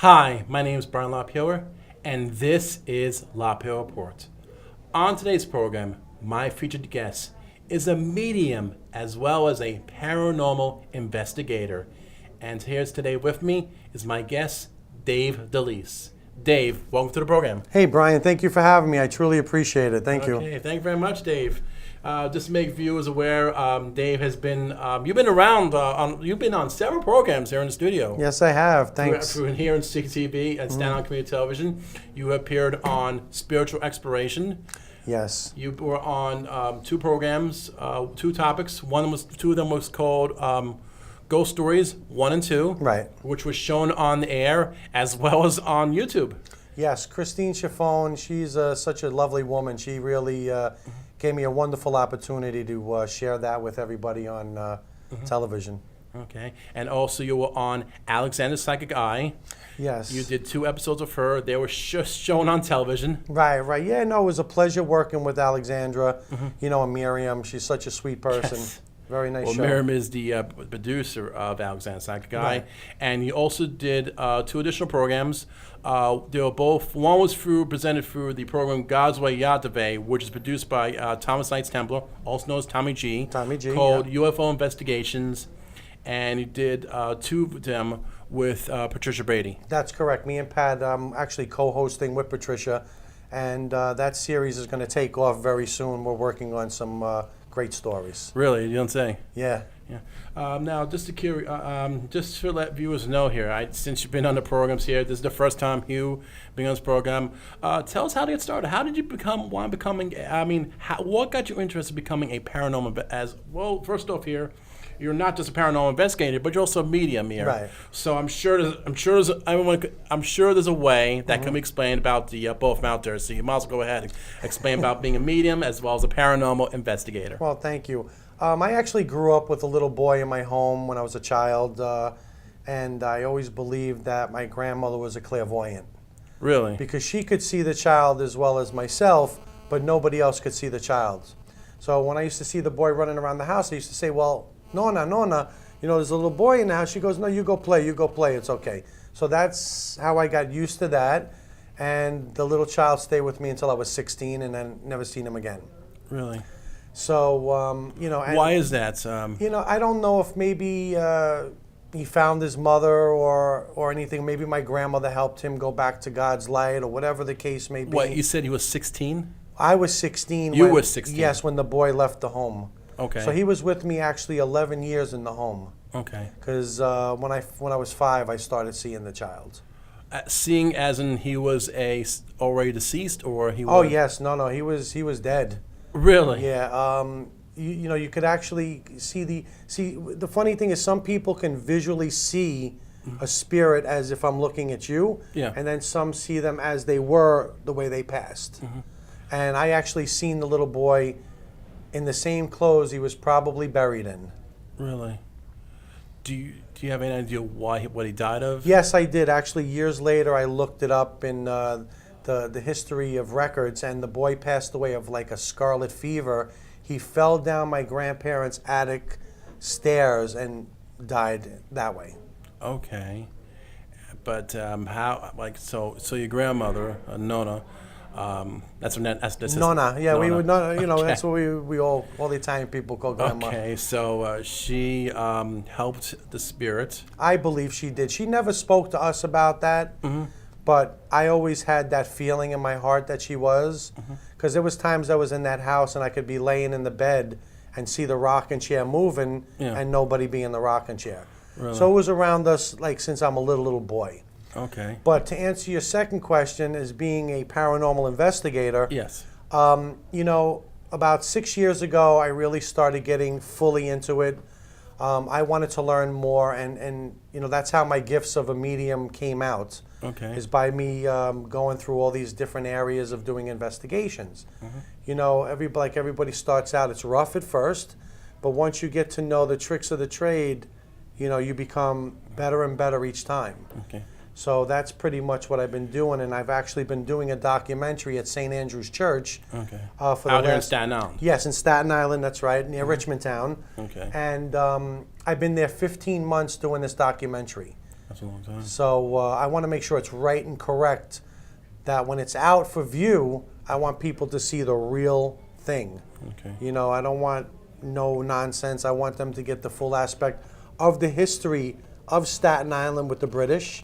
Hi, my name is Brian LaPayower, and this is LaPayower Report. On today's program, my featured guest is a medium as well as a paranormal investigator. And here's today with me is my guest, Dave DeLise. Dave, welcome to the program. Hey, Brian, thank you for having me. I truly appreciate it. Thank you. Okay, thank you very much, Dave. Just to make viewers aware, Dave has been, you've been around, you've been on several programs here in the studio. Yes, I have. Thanks. Through here in CTV and Staten Island Community Television. You appeared on Spiritual Exploration. Yes. You were on two programs, two topics. Two of them was called Ghost Stories 1 and 2, Right. which was shown on the air as well as on YouTube. Yes, Christine Chiffon, she's such a lovely woman. She really gave me a wonderful opportunity to share that with everybody on television. Okay, and also you were on Alexander's Psychic Eye. Yes. You did 2 episodes of her. They were just shown on television. Right, right. Yeah, no, it was a pleasure working with Alexandra. You know, and Miriam, she's such a sweet person. Yes. Very nice Well, show. Miriam is the producer of Alexander's Psychic Eye. Right. And you also did 2 additional programs. They were both, one was presented through the program God's Way Yahweh, which is produced by Thomas Knights Templar, also known as Tommy G. Tommy G, called yeah. UFO Investigations. And you did 2 of them with Patricia Brady. That's correct. Me and Pat actually co-hosting with Patricia, and that series is going to take off very soon. We're working on some great stories. Really? You don't say? Yeah. Yeah. Now, just to let viewers know here, since you've been on the programs here, this is the first time you being on this program. Tell us how to get started. How did you what got you interested in becoming a paranormal? As well, first off, here, you're not just a paranormal investigator, but you're also a medium here. Right. So I'm sure there's a way that can be explained about the both of them out there. So you might as well go ahead and explain about being a medium as well as a paranormal investigator. Well, thank you. I actually grew up with a little boy in my home when I was a child, and I always believed that my grandmother was a clairvoyant. Really? Because she could see the child as well as myself, but nobody else could see the child. So when I used to see the boy running around the house, I used to say, well, Nona, you know, there's a little boy in the house. She goes, no, you go play, it's okay. So that's how I got used to that, and the little child stayed with me until I was 16, and then never seen him again. Really? So, you know. And, why is that? You know, I don't know if maybe he found his mother or anything. Maybe my grandmother helped him go back to God's light or whatever the case may be. What, you said he was 16? I was 16. You were 16? Yes, when the boy left the home. Okay. So he was with me actually 11 years in the home. Okay. Because when I was 5, I started seeing the child. Seeing as in he was already deceased, or he was? Oh yes, no, he was dead. Really? Yeah. You know, you could actually see the funny thing is some people can visually see a spirit as if I'm looking at you. Yeah. And then some see them as they were the way they passed. And I actually seen the little boy in the same clothes he was probably buried in. Really? Do you have any idea what he died of? Yes, I did. Actually, years later, I looked it up in the history of records, and the boy passed away of like a scarlet fever. He fell down my grandparents' attic stairs and died that way. Okay. But how? Like so your grandmother, Nona. That's Nona, yeah, Nona. we would not, you know, Okay. that's what we all the Italian people call grandma. Okay, so she helped the spirit. I believe she did. She never spoke to us about that, but I always had that feeling in my heart that she was, because there was times I was in that house and I could be laying in the bed and see the rocking chair moving and nobody be in the rocking chair. Really? So it was around us like since I'm a little boy. Okay. But to answer your second question, as being a paranormal investigator, Yes. you know, about 6 years ago, I really started getting fully into it. I wanted to learn more, and you know, that's how my gifts of a medium came out. Okay. Is by me going through all these different areas of doing investigations. You know, everybody starts out, it's rough at first, but once you get to know the tricks of the trade, you know, you become better and better each time. Okay. So that's pretty much what I've been doing, and I've actually been doing a documentary at St. Andrew's Church. Okay. For the Out here in Staten Island. Yes, in Staten Island, that's right, near Richmond Town. Okay. And I've been there 15 months doing this documentary. That's a long time. So I want to make sure it's right and correct, that when it's out for view, I want people to see the real thing. Okay. You know, I don't want no nonsense. I want them to get the full aspect of the history of Staten Island with the British,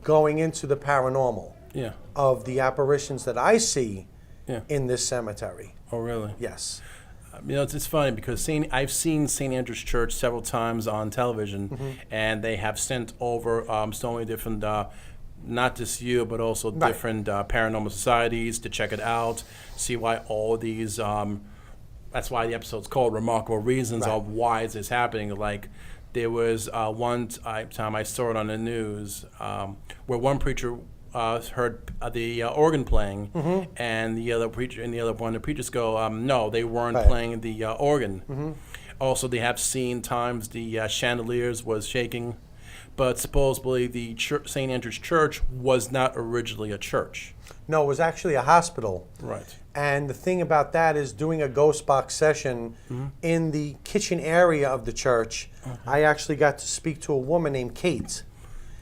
going into the paranormal, Yeah. of the apparitions that I see Yeah. in this cemetery. Oh, really? Yes. You know, it's funny because I've seen St. Andrew's Church several times on television, and they have sent over so many different, not just you, but also Right. different paranormal societies to check it out, see why all these. That's why the episode's called "Remarkable Reasons" Right. of why is this happening. Like there was one time I saw it on the news where one preacher heard the organ playing, and the other preacher and the other one, the preachers go, no, they weren't Right. playing the organ. Also, they have seen times the chandeliers was shaking, but supposedly the St. Andrew's Church was not originally a church. No, it was actually a hospital. Right. And the thing about that is, doing a ghost box session in the kitchen area of the church, I actually got to speak to a woman named Kate.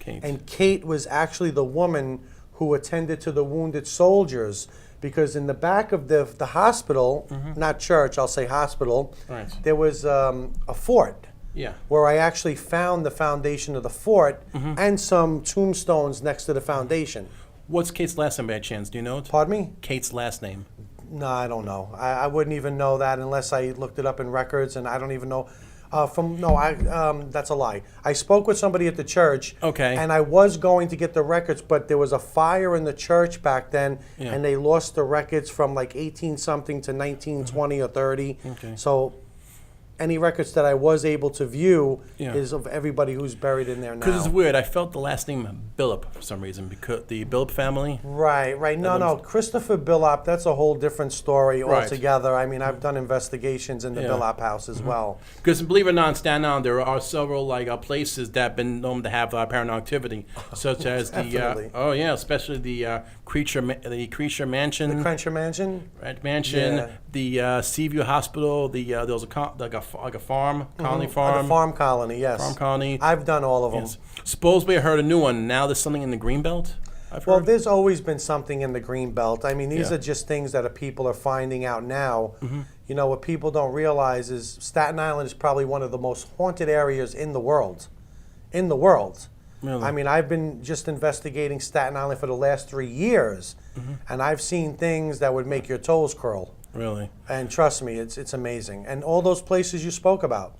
Kate. And Kate was actually the woman who attended to the wounded soldiers, because in the back of the hospital, not church, I'll say hospital, Right. there was a fort. Yeah. Where I actually found the foundation of the fort and some tombstones next to the foundation. What's Kate's last name by chance? Do you know it? Pardon me? Kate's last name. No, I don't know. I wouldn't even know that unless I looked it up in records, and I don't even know. That's a lie. I spoke with somebody at the church. Okay. And I was going to get the records, but there was a fire in the church back then, Yeah. and they lost the records from like 18 something to 1920 or 30. Okay. So any records that I was able to view Yeah. is of everybody who's buried in there now. Because it's weird. I felt the last name Billop for some reason, because the Billop family. Right. No, then- Christopher Billop, that's a whole different story Right. altogether. I mean, I've done investigations in the Yeah. Billop house as well. Because believe it or not, in Staten Island, there are several places that have been known to have paranormal activity, such as Definitely. especially the Creature Mansion, The Crenshaw Mansion? right, Mansion, Yeah. the Seaview Hospital, there was like a farm, colony farm, The farm colony, yes. farm colony. I've done all of them. Yes. Supposedly, I heard a new one. Now there's something in the Greenbelt. I've Well, heard. there's always been something in the green belt. I mean, these Yeah. are just things that people are finding out now. Mm-hmm. You know, what people don't realize is Staten Island is probably one of the most haunted areas in the world. In the world. Really? I mean, I've been just investigating Staten Island for the last 3 years, and I've seen things that would make your toes curl. Really? And trust me, it's amazing. And all those places you spoke about.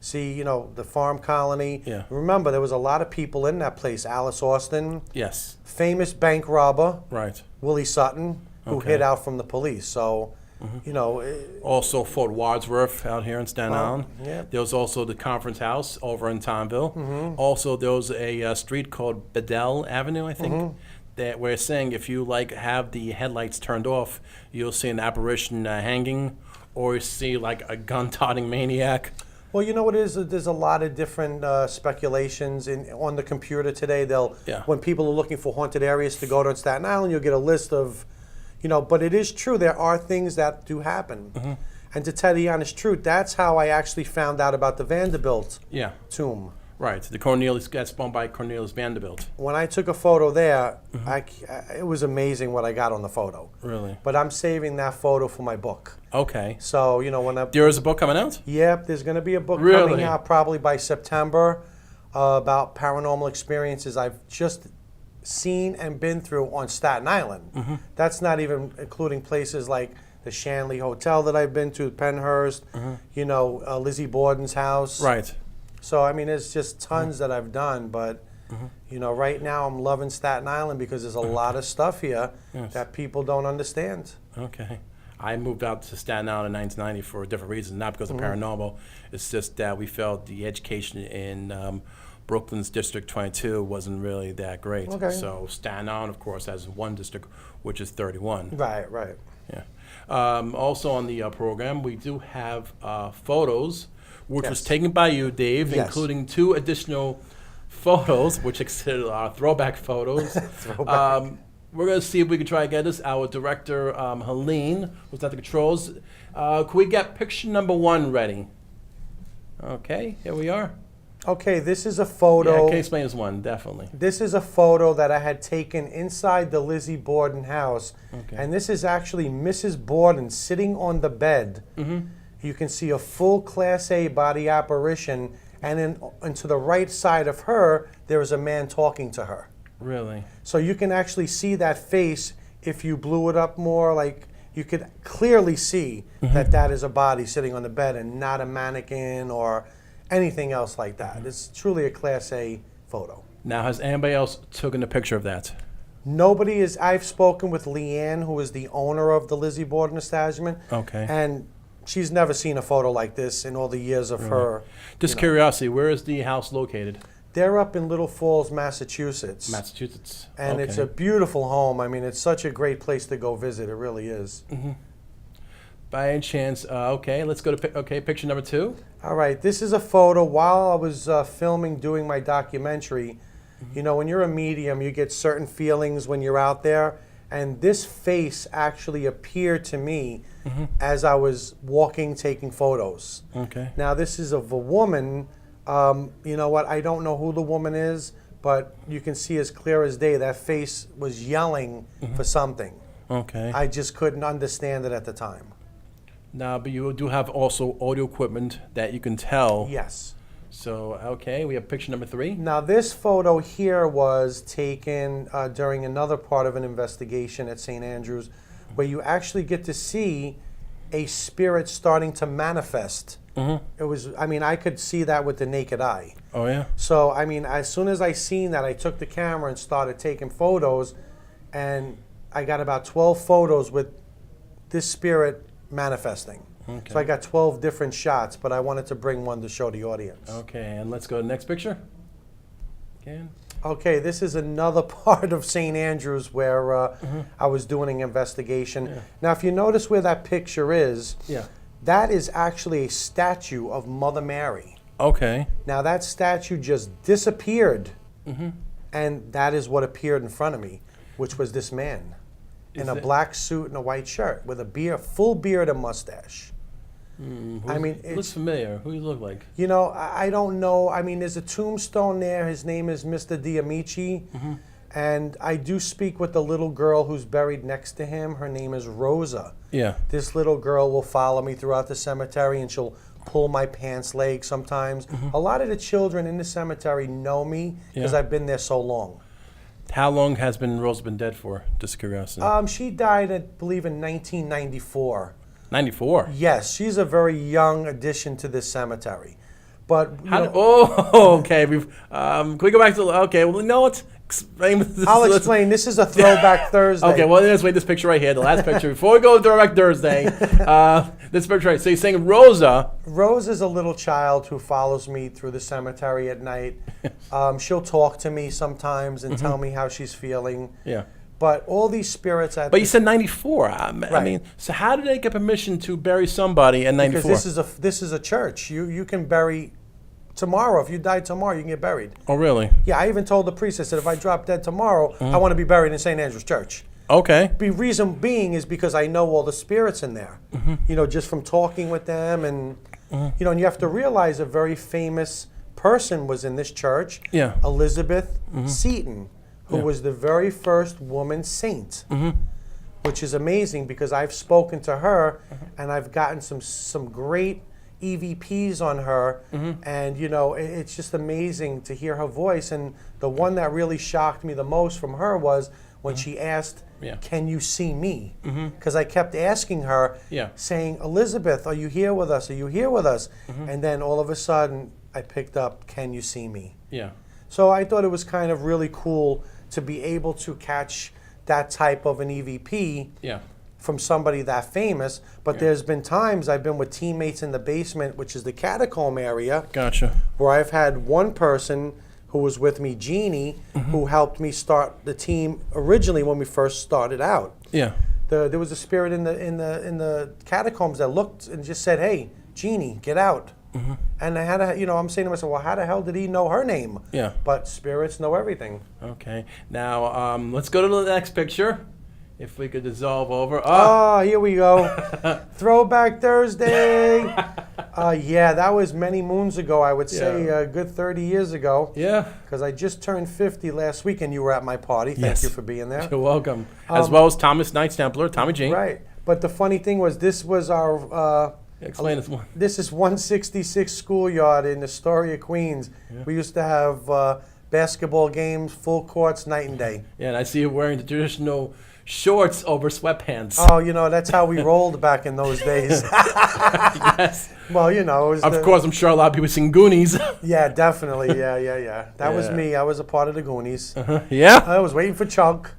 See, you know, the farm colony. Yeah. Remember, there was a lot of people in that place. Alice Austin, Yes. famous bank robber, Right. Willie Sutton, who Okay. hid out from the police. So, you know, Also, Fort Wadsworth out here in Staten Island. yeah. There was also the Conference House over in Townville. Also, there was a street called Bedell Avenue, I think, that we're saying if you have the headlights turned off, you'll see an apparition hanging, or you see like a gun-toting maniac. well, you know what it is? There's a lot of different speculations on the computer today. Yeah. When people are looking for haunted areas to go to in Staten Island, you'll get a list of, you know, but it is true. There are things that do happen. And to tell the honest truth, that's how I actually found out about the Vanderbilt Yeah, tomb. right. The Cornelius got spawned by Cornelius Vanderbilt. When I took a photo there, it was amazing what I got on the photo. Really? But I'm saving that photo for my book. Okay. So, you know, There is a book coming out? Yep, there's going to be a book Really? coming out probably by September about paranormal experiences I've just seen and been through on Staten Island. That's not even including places like the Shanley Hotel that I've been to, Penhurst, you know, Lizzie Borden's house. Right. So, I mean, there's just tons that I've done, but, you know, right now I'm loving Staten Island because there's a lot of stuff here Yes. that people don't understand. Okay. I moved out to Staten Island in 1990 for a different reason, not because of paranormal. It's just that we felt the education in Brooklyn's District 22 wasn't really that great. Okay. So Staten Island, of course, has one district, which is 31. Right, right. Yeah. Also on the program, we do have photos, which was Yes. taken by you, Dave, Yes. including 2 additional photos, which are throwback photos. Throwback. We're going to see if we can try to get this. Our director, Helene, who's at the controls. Can we get picture number 1 ready? Okay, here we are. Okay, this is a Yeah, photo. can you explain this one? Definitely. This is a photo that I had taken inside the Lizzie Borden house. Okay. And this is actually Mrs. Borden sitting on the bed. You can see a full Class A body apparition, and to the right side of her, there is a man talking to her. Really? So you can actually see that face if you blew it up more. Like, you could clearly see that that is a body sitting on the bed and not a mannequin or anything else like that. It's truly a Class A photo. Now, has anybody else taken a picture of that? Nobody is. I've spoken with Leanne, who is the owner of the Lizzie Borden establishment. Okay. And she's never seen a photo like this in all the years of her. Just curiosity, where is the house located? They're up in Little Falls, Massachusetts. Massachusetts. And okay. it's a beautiful home. I mean, it's such a great place to go visit. It really is. By any chance, okay, let's go to picture number 2. All right, this is a photo while I was filming, doing my documentary. You know, when you're a medium, you get certain feelings when you're out there. And this face actually appeared to me as I was walking, taking photos. Okay. Now, this is of a woman. You know what? I don't know who the woman is, but you can see as clear as day that face was yelling for something. Okay. I just couldn't understand it at the time. Now, but you do have also audio equipment that you can tell. Yes. So, okay, we have picture number 3. Now, this photo here was taken during another part of an investigation at St. Andrews, where you actually get to see a spirit starting to manifest. It was, I mean, I could see that with the naked eye. Oh, yeah? So, I mean, as soon as I seen that, I took the camera and started taking photos, and I got about 12 photos with this spirit manifesting. Okay. So I got 12 different shots, but I wanted to bring one to show the audience. Okay, and let's go to the next picture. Again. Okay, this is another part of St. Andrews where I was doing an investigation. Yeah. Now, if you notice where that picture is, Yeah. that is actually a statue of Mother Mary. Okay. Now, that statue just disappeared, and that is what appeared in front of me, which was this man in a black suit and a white shirt with a beard, full beard and mustache. I mean, Looks it's, familiar. Who do you look like? you know, I don't know. I mean, there's a tombstone there. His name is Mr. Diamici. And I do speak with the little girl who's buried next to him. Her name is Rosa. Yeah. This little girl will follow me throughout the cemetery, and she'll pull my pants leg sometimes. A lot of the children in the cemetery know me because Yeah. I've been there so long. How long has Rose been dead for? Just curiosity. She died, I believe, in 1994. 94. Yes, she's a very young addition to this cemetery. But you know, Okay. Can we go back to okay? Well, no, it's explain. I'll explain. This is a throwback Thursday. Okay. Well, let's wait. This picture right here, the last picture. Before we go to throwback Thursday, this picture right. So you're saying Rosa. Rose is a little child who follows me through the cemetery at night. She'll talk to me sometimes and tell me how she's feeling. Yeah. But all these spirits at But you said 94. I mean, so how did they get permission to bury somebody in 94? because this is a church. You can bury tomorrow. If you die tomorrow, you can get buried. Oh, really? Yeah, I even told the priest, I said, if I drop dead tomorrow, I want to be buried in St. Andrew's Church. Okay. The reason being is because I know all the spirits in there. You know, just from talking with them, and you know, and you have to realize a very famous person was in this church. Yeah. Elizabeth Seton, who was the very first woman saint, which is amazing because I've spoken to her and I've gotten some great EVPs on her, and you know, it's just amazing to hear her voice. And the one that really shocked me the most from her was when she asked, "Can you see me?" Because I kept asking her, saying, "Elizabeth, are you here with us? Are you here with us?" And then all of a sudden, I picked up, "Can you see me?" Yeah. So I thought it was kind of really cool to be able to catch that type of an EVP from somebody that famous. But there's been times I've been with teammates in the basement, which is the catacomb area, Gotcha. where I've had one person who was with me, Jeannie, who helped me start the team originally when we first started out. Yeah. There was a spirit in the catacombs that looked and just said, "Hey, Jeannie, get out." And I had to, you know, I'm saying to myself, well, how the hell did he know her name? Yeah. But spirits know everything. Okay. Now, let's go to the next picture. If we could dissolve over. Oh, here we go. Throwback Thursday. Yeah, that was many moons ago. I would say Yeah. a good 30 years ago. Yeah. Because I just turned 50 last week, and you were at my party. Thank Yes. you for being there. You're welcome. As well as Thomas Knights Templar, Tommy G. Right. But the funny thing was, this was our. Explain this one. This is 166 Schoolyard in Astoria, Queens. Yeah. We used to have basketball games, full courts, night and day. Yeah, and I see you wearing the traditional shorts over sweatpants. Oh, that's how we rolled back in those days. Yes. Well, it was Of course, I'm sure a lot of people sing Goonies. Yeah, definitely. Yeah. That was Yeah. me. I was a part of the Goonies. Yeah. I was waiting for Chunk.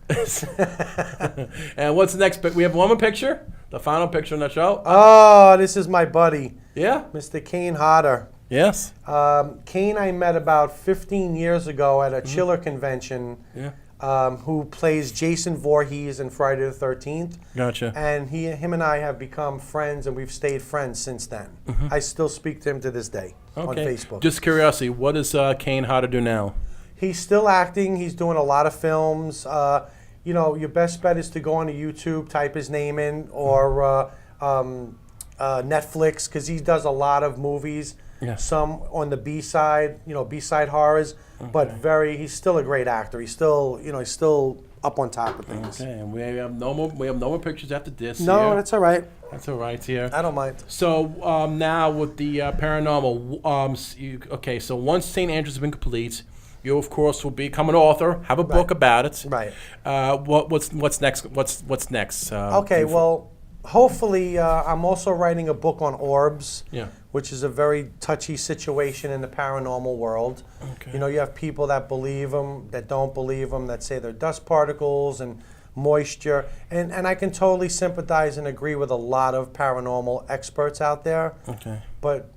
And what's next? We have one more picture. The final picture in the show. Oh, this is my buddy, Yeah. Mr. Kane Hodder. Yes. Kane I met about 15 years ago at a chiller convention, Yeah. who plays Jason Voorhees in Friday the 13th. Gotcha. And him and I have become friends, and we've stayed friends since then. I still speak to him to this day on Facebook. Just curiosity, what does Kane Hodder do now? He's still acting. He's doing a lot of films. Your best bet is to go onto YouTube, type his name in, or Netflix, because he does a lot of movies. Yeah. Some on the B side, B-side horrors, but he's still a great actor. He's still, he's still up on top of things. Okay, and we have no more pictures after this. No, here. that's all right. That's all right here. I don't mind. So now with the paranormal, so once St. Andrews has been complete, you of course will become an author, have a book about it. Right. What's next? What's next? Okay, well, hopefully, I'm also writing a book on orbs. Yeah. Which is a very touchy situation in the paranormal world. Okay. You have people that believe them, that don't believe them, that say they're dust particles and moisture. And I can totally sympathize and agree with a lot of paranormal experts out there. Okay. But,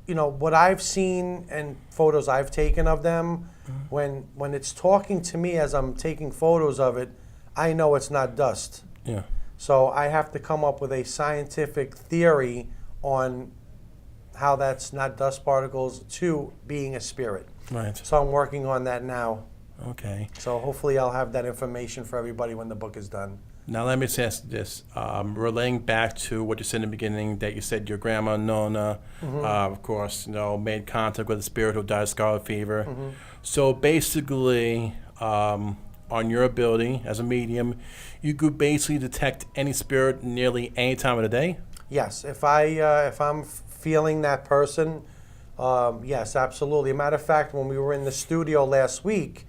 what I've seen and photos I've taken of them, when it's talking to me as I'm taking photos of it, I know it's not dust. Yeah. So I have to come up with a scientific theory on how that's not dust particles to being a spirit. Right. So I'm working on that now. Okay. So hopefully I'll have that information for everybody when the book is done. Now let me just ask this, relaying back to what you said in the beginning, that you said your grandma Nona, of course, made contact with a spirit who died of scarlet fever. So basically, on your ability as a medium, you could basically detect any spirit nearly any time of the day? Yes, if I'm feeling that person, yes, absolutely. Matter of fact, when we were in the studio last week,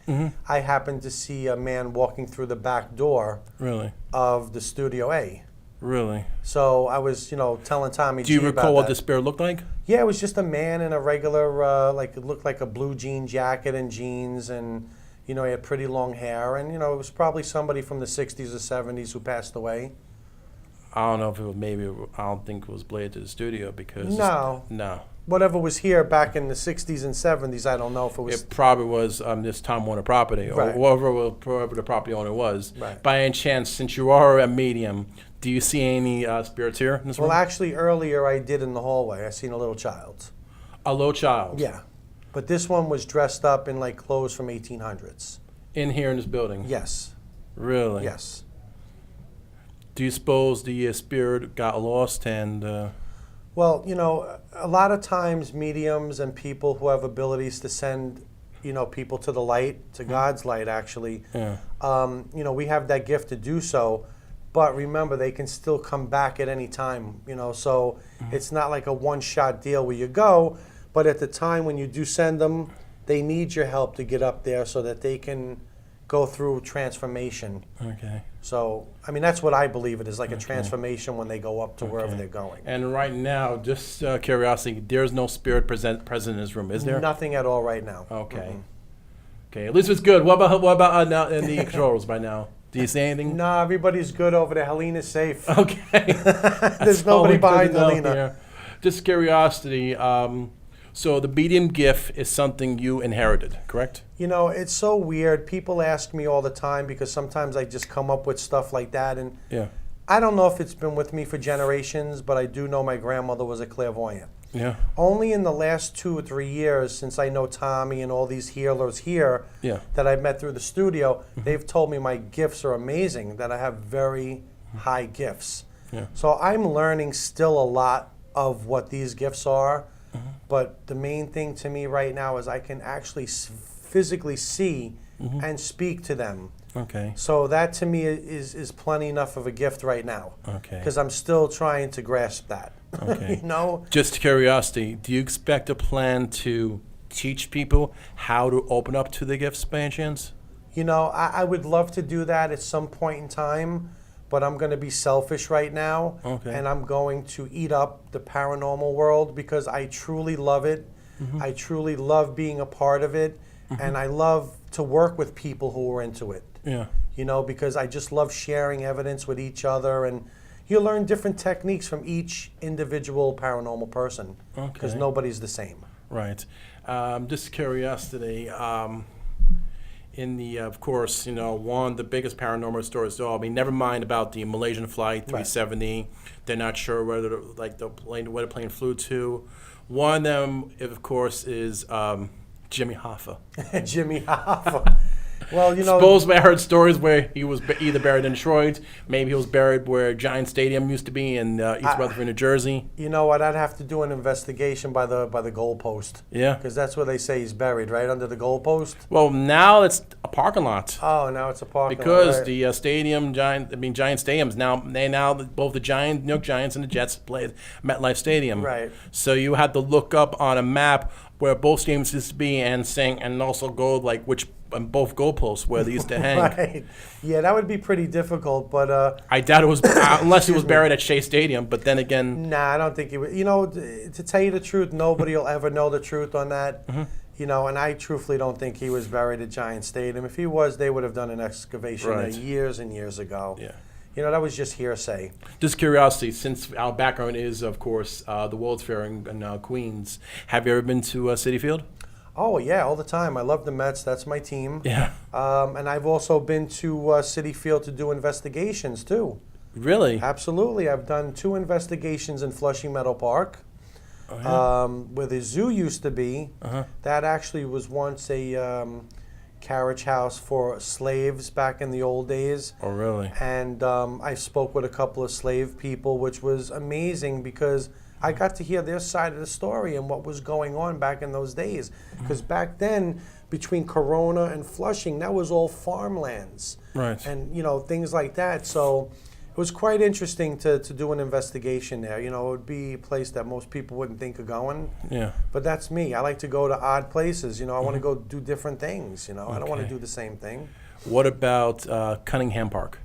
I happened to see a man walking through the back door Really? of the Studio A. Really? So I was, telling Tommy Do you G about recall what that. the spirit looked like? Yeah, it was just a man in a regular, it looked like a blue jean jacket and jeans, and he had pretty long hair, and it was probably somebody from the 60s or 70s who passed away. I don't know if it was I don't think it was bladed to the studio because... No. Whatever was here back in the 60s and 70s, I don't know if it was... It probably was this Time Warner property, Right. or whoever the property owner was. Right. By any chance, since you are a medium, do you see any spirits here in this Well, room? actually, earlier I did in the hallway. I seen a little child. A little child? Yeah. But this one was dressed up in, clothes from 1800s. In here in this building? Yes. Really? Yes. Do you suppose the spirit got lost and... Well, a lot of times mediums and people who have abilities to send, people to the light, to God's light, actually, Yeah. We have that gift to do so. But remember, they can still come back at any time, so it's not like a one-shot deal where you go. But at the time when you do send them, they need your help to get up there so that they can go through transformation. Okay. So, that's what I believe it is, like a transformation when they go up to wherever they're going. And right now, just curiosity, there's no spirit present in this room, is there? Nothing at all right now. Okay. Okay, at least it's good. What about now in the controls by now? Do you see anything? No, everybody's good over there. Helena's safe. Okay. There's nobody behind Helena. Here. Just curiosity. So the medium gift is something you inherited, correct? It's so weird. People ask me all the time because sometimes I just come up with stuff like that. And Yeah. I don't know if it's been with me for generations, but I do know my grandmother was a clairvoyant. Yeah. Only in the last 2 or 3 years, since I know Tommy and all these healers here Yeah. that I've met through the studio, they've told me my gifts are amazing, that I have very high gifts. Yeah. So I'm learning still a lot of what these gifts are. But the main thing to me right now is I can actually physically see and speak to them. Okay. So that to me is plenty enough of a gift right now. Okay. Because I'm still trying to grasp that. Okay. You know? Just curiosity, do you expect a plan to teach people how to open up to the gifts by any chance? You know, I would love to do that at some point in time, but I'm going to be selfish right now. Okay. And I'm going to eat up the paranormal world because I truly love it. I truly love being a part of it. And I love to work with people who are into it. Yeah. You know, because I just love sharing evidence with each other, and you learn different techniques from each individual paranormal person because Okay. nobody's the same. Right. Just curiosity. In the, of course, you know, one of the biggest paranormal stories of all. I mean, never mind about the Malaysian flight 370. They're not sure whether where the plane flew to. One of them, of course, is Jimmy Hoffa. Jimmy Hoffa. Well, you know, Supposedly, I heard stories where he was either buried in Detroit, maybe he was buried where Giant Stadium used to be in East Rutherford, New Jersey. you know what? I'd have to do an investigation by the goalpost. Yeah. Because that's where they say he's buried, right under the goalpost. Well, now it's a parking lot. Oh, now it's a parking lot. Because Right. the Giant Stadiums now both the New York Giants and the Jets play at MetLife Stadium. Right. So you had to look up on a map where both stadiums used to be and also go like which on both goalposts where they used to hang. Right. Yeah, that would be pretty difficult, but I doubt it was unless he was buried at Shea Stadium. But then again, nah, I don't think he would. You know, to tell you the truth, nobody will ever know the truth on that. You know, and I truthfully don't think he was buried at Giant Stadium. If he was, they would have done an excavation Right. years and years ago. yeah. You know, that was just hearsay. Just curiosity, since our background is, of course, the World's Fair in Queens. Have you ever been to Citi Field? Oh, yeah, all the time. I love the Mets. That's my team. Yeah. And I've also been to Citi Field to do investigations, too. Really? Absolutely. I've done 2 investigations in Flushing Meadow Park. Oh, yeah. Where the zoo used to be. That actually was once a carriage house for slaves back in the old days. Oh, really? And I spoke with a couple of slave people, which was amazing because I got to hear their side of the story and what was going on back in those days. Because back then, between Corona and Flushing, that was all farmlands. Right. And, you know, things like that. So it was quite interesting to do an investigation there. You know, it would be a place that most people wouldn't think of going. Yeah. But that's me. I like to go to odd places. You know, I want to go do different things. You know, I don't want to Okay. do the same thing. What about Cunningham Park?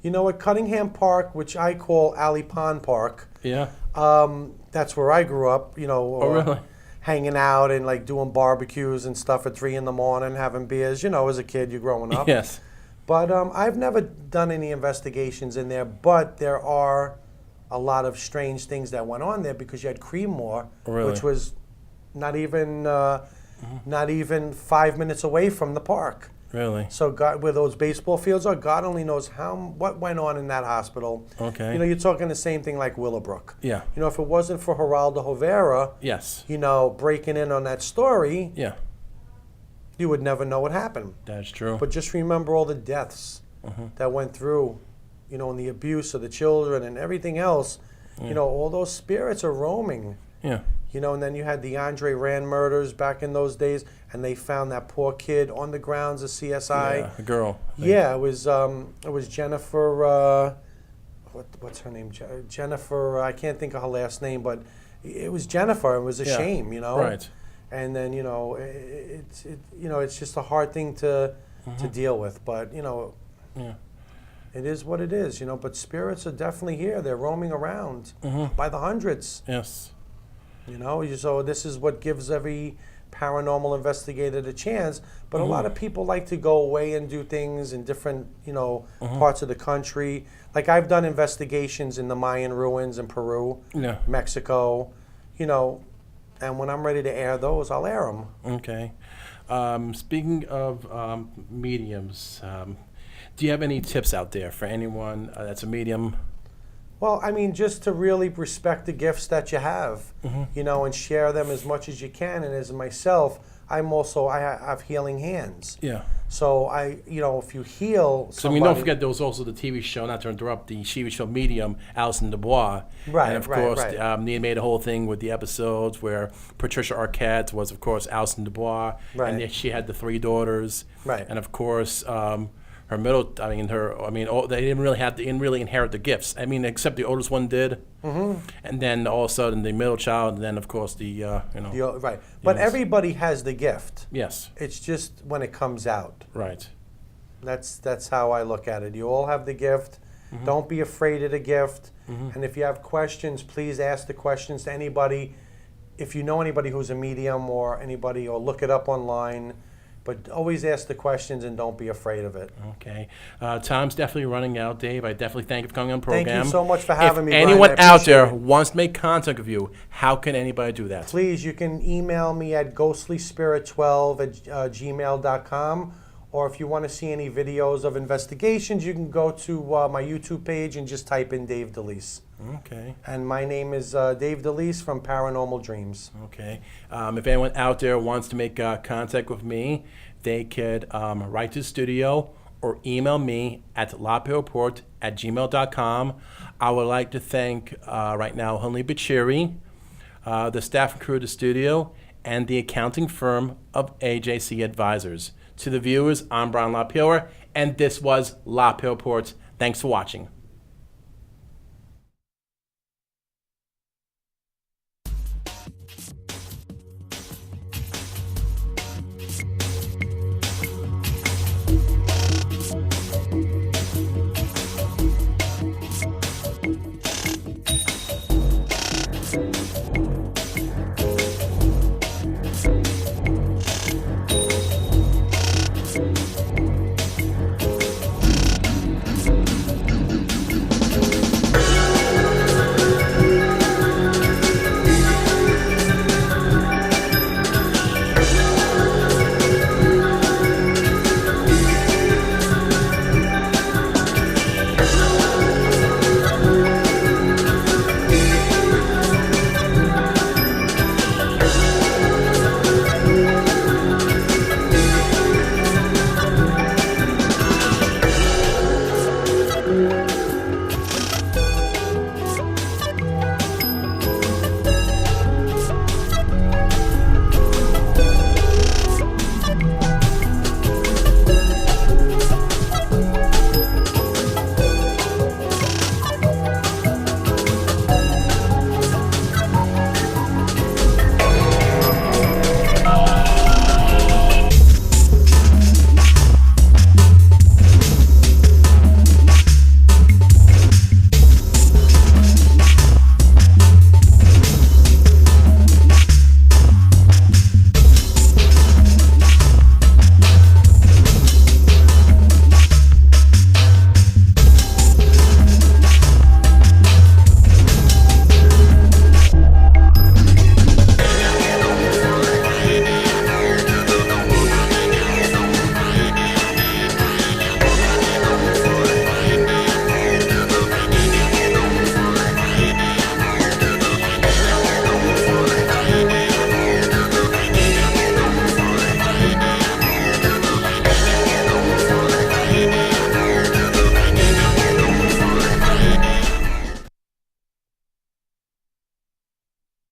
You know, at Cunningham Park, which I call Alley Pond Park, Yeah. that's where I grew up. You know, Oh, really? hanging out and like doing barbecues and stuff at 3 a.m, having beers. You know, as a kid, you're growing up. Yes. But I've never done any investigations in there, but there are a lot of strange things that went on there because you had Creedmoor, Really? which was not even 5 minutes away from the park. Really? So God, where those baseball fields are, God only knows what went on in that hospital. Okay. You know, you're talking the same thing like Willowbrook. Yeah. You know, if it wasn't for Geraldo Rivera, Yes. you know, breaking in on that story, Yeah. you would never know what happened. That's true. But just remember all the deaths that went through, you know, and the abuse of the children and everything else. You know, all those spirits are roaming. Yeah. You know, and then you had the Andre Rand murders back in those days, and they found that poor kid on the grounds of CSI. Yeah. A girl. I think. Yeah, it was Jennifer. What's her name? Jennifer. I can't think of her last name, but it was Jennifer. It was a Yeah. shame, you know. Right. And then you know, it's just a hard thing to deal with. But you know, Yeah. it is what it is, you know. But spirits are definitely here. They're roaming around by the hundreds. Yes. You know, so this is what gives every paranormal investigator the chance. But a lot of people like to go away and do things in different, you know, parts of the country. Like I've done investigations in the Mayan ruins in Peru, Yeah. Mexico, you know, and when I'm ready to air those, I'll air them. Okay. Speaking of mediums, do you have any tips out there for anyone that's a medium? Well, I mean, just to really respect the gifts that you have, you know, and share them as much as you can. And as myself, I have healing hands. Yeah. So if you heal So, somebody, don't forget there was also the TV show, not to interrupt, the TV show Medium, Alison Dubois. Right, And of right, course, right. Nia made a whole thing with the episodes where Patricia Arquette was, of course, Alison Dubois. Right. And then she had the 3 daughters. Right. And of course, her middle, they didn't really inherit the gifts. Except the oldest one did. Mm-hmm. And then all of a sudden the middle child, and then of course right. But Yes. everybody has the gift. Yes. It's just when it comes out. Right. That's how I look at it. You all have the gift. Mm-hmm. Don't be afraid of the gift. Mm-hmm. And if you have questions, please ask the questions to anybody. If you know anybody who's a medium or anybody, or look it up online. But always ask the questions and don't be afraid of it. Okay. Time's definitely running out, Dave. I definitely thank you for coming on the program. Thank you so much for having me, If Brian. anyone I out there appreciate it. wants to make contact with you, how can anybody do that? Please, you can email me at ghostlyspirit12@gmail.com. Or if you want to see any videos of investigations, you can go to my YouTube page and just type in Dave DeLise. Okay. And my name is Dave DeLise from Paranormal Dreams. Okay. If anyone out there wants to make contact with me, they could write to the studio or email me at lapayowerport@gmail.com. I would like to thank right now Hunley Bachiri, the staff and crew of the studio, and the accounting firm of AJC Advisors. To the viewers, I'm Brian LaPayower, and this was LaPayower Report. Thanks for watching.